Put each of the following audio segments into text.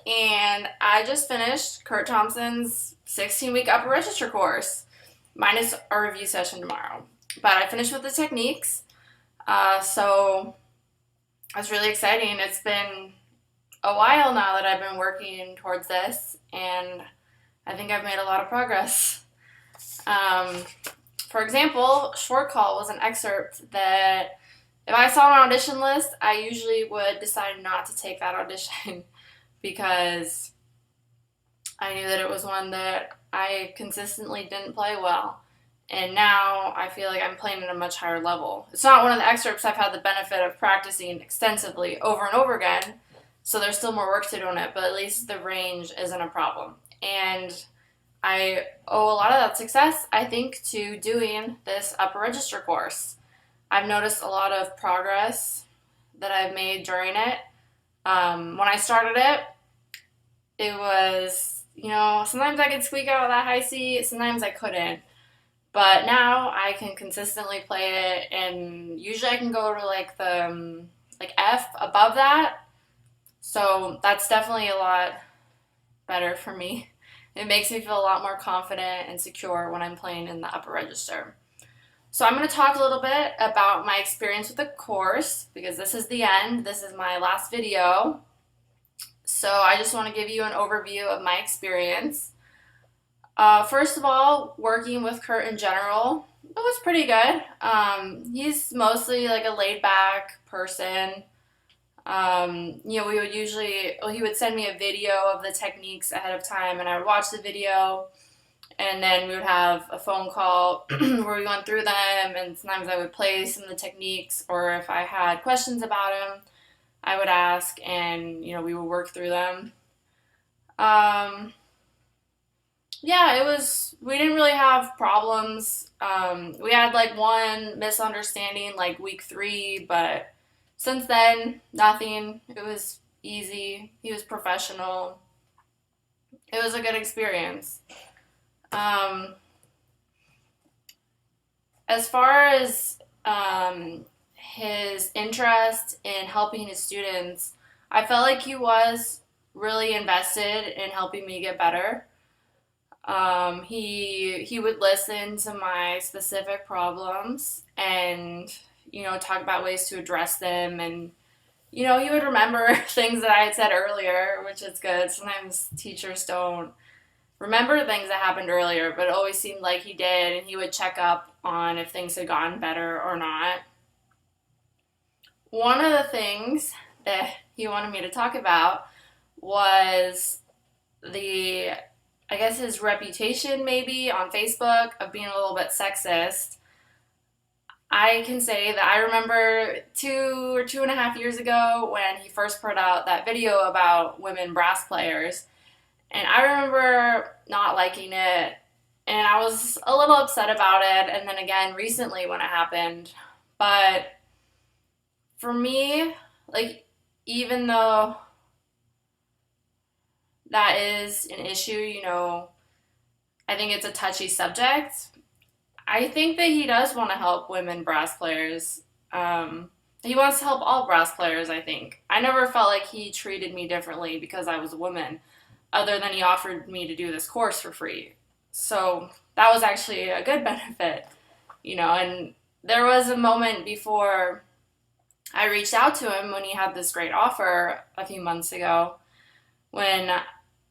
and I just finished Kurt Thompson's 16-week upper register course, minus our review session tomorrow. But I finished with the techniques, so it's really exciting. It's been a while now that I've been working towards this, and I think I've made a lot of progress. Um, for example, short call was an excerpt that if I saw an audition list, I usually would decide not to take that audition because I knew that it was one that I consistently didn't play well. And now I feel like I'm playing at a much higher level. It's not one of the excerpts I've had the benefit of practicing extensively over and over again, so there's still more work to do on it, but at least the range isn't a problem. And I owe a lot of that success, I think, to doing this upper register course. I've noticed a lot of progress that I've made during it. When I started it, it was, sometimes I could squeak out that high C, sometimes I couldn't. But now I can consistently play it, and usually I can go to like the like F above that. So that's definitely a lot better for me. It makes me feel a lot more confident and secure when I'm playing in the upper register. So I'm going to talk a little bit about my experience with the course because this is the end. This is my last video. So I just want to give you an overview of my experience. First of all, working with Kurt in general, it was pretty good. He's mostly like a laid back person. He would send me a video of the techniques ahead of time, and I would watch the video, and then we would have a phone call where we went through them, and sometimes I would play some of the techniques, or if I had questions about them, I would ask, and, we would work through them. We didn't really have problems. We had like one misunderstanding like week 3, but since then, nothing. It was easy. He was professional. It was a good experience. Um, as far as his interest in helping his students, I felt like he was really invested in helping me get better. He would listen to my specific problems and talk about ways to address them, and he would remember things that I had said earlier, which is good. Sometimes teachers don't remember things that happened earlier, but it always seemed like he did, and he would check up on if things had gotten better or not. One of the things that he wanted me to talk about was the I guess his reputation maybe on Facebook of being a little bit sexist. I can say that I remember 2 or 2.5 years ago when he first put out that video about women brass players, and I remember not liking it, and I was a little upset about it, and then again recently when it happened. But for me, like, even though that is an issue, I think it's a touchy subject. I think that he does want to help women brass players. He wants to help all brass players, I think. I never felt like he treated me differently because I was a woman, other than he offered me to do this course for free. So that was actually a good benefit, and there was a moment before I reached out to him when he had this great offer a few months ago when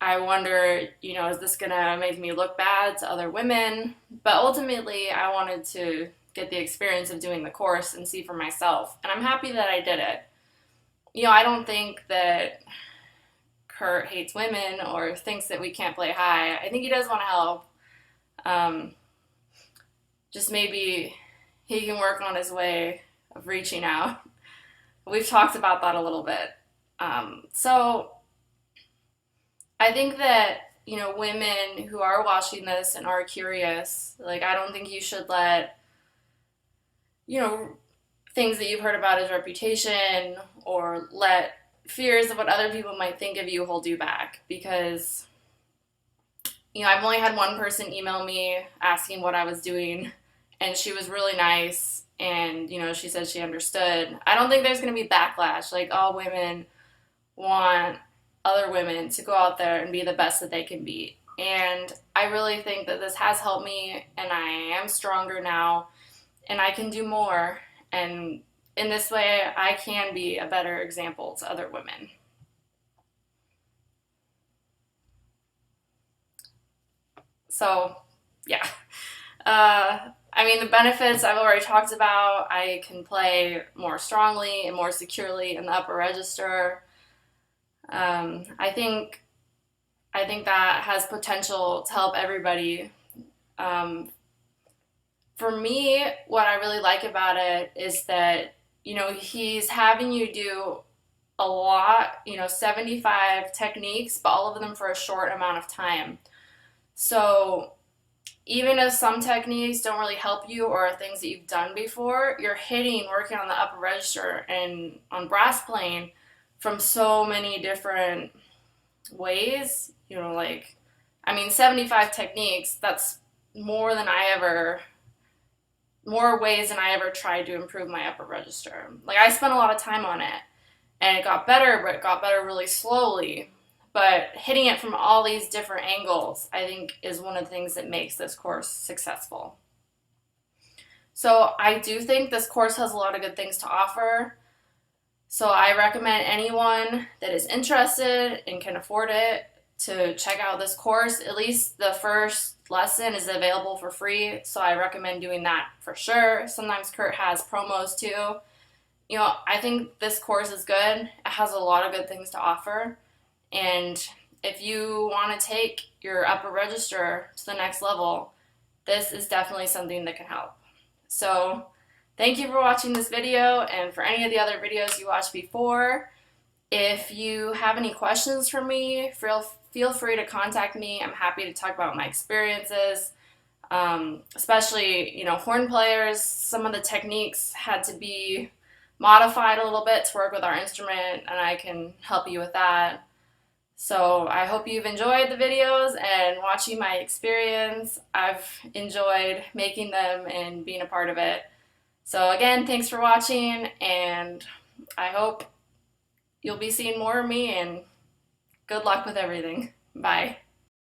I wonder, is this gonna make me look bad to other women? But ultimately, I wanted to get the experience of doing the course and see for myself. And I'm happy that I did it. I don't think that Kurt hates women or thinks that we can't play high. I think he does want to help. Um, just maybe he can work on his way of reaching out. We've talked about that a little bit. So I think that, women who are watching this and are curious, like, I don't think you should let, you know, things that you've heard about his reputation or let fears of what other people might think of you hold you back. Because, I've only had one person email me asking what I was doing, and she was really nice, and, she said she understood. I don't think there's going to be backlash, like all women want other women to go out there and be the best that they can be. And I really think that this has helped me, and I am stronger now, and I can do more. And in this way, I can be a better example to other women. So, yeah. I mean, the benefits I've already talked about. I can play more strongly and more securely in the upper register. I think that has potential to help everybody. Um, for me, what I really like about it is that, he's having you do a lot, 75 techniques, but all of them for a short amount of time. So even if some techniques don't really help you or are things that you've done before, you're working on the upper register and on brass playing from so many different ways, 75 techniques, that's more ways than I ever tried to improve my upper register. Like, I spent a lot of time on it, and it got better, but it got better really slowly. But hitting it from all these different angles, I think, is one of the things that makes this course successful. So I do think this course has a lot of good things to offer. So I recommend anyone that is interested and can afford it to check out this course. At least the first lesson is available for free, so I recommend doing that for sure. Sometimes Kurt has promos too. I think this course is good. It has a lot of good things to offer. And if you want to take your upper register to the next level, this is definitely something that can help. So thank you for watching this video, and for any of the other videos you watched before. If you have any questions for me, feel free to contact me. I'm happy to talk about my experiences, especially, horn players. Some of the techniques had to be modified a little bit to work with our instrument, and I can help you with that. So I hope you've enjoyed the videos and watching my experience. I've enjoyed making them and being a part of it. So again, thanks for watching, and I hope you'll be seeing more of me, and good luck with everything. Bye.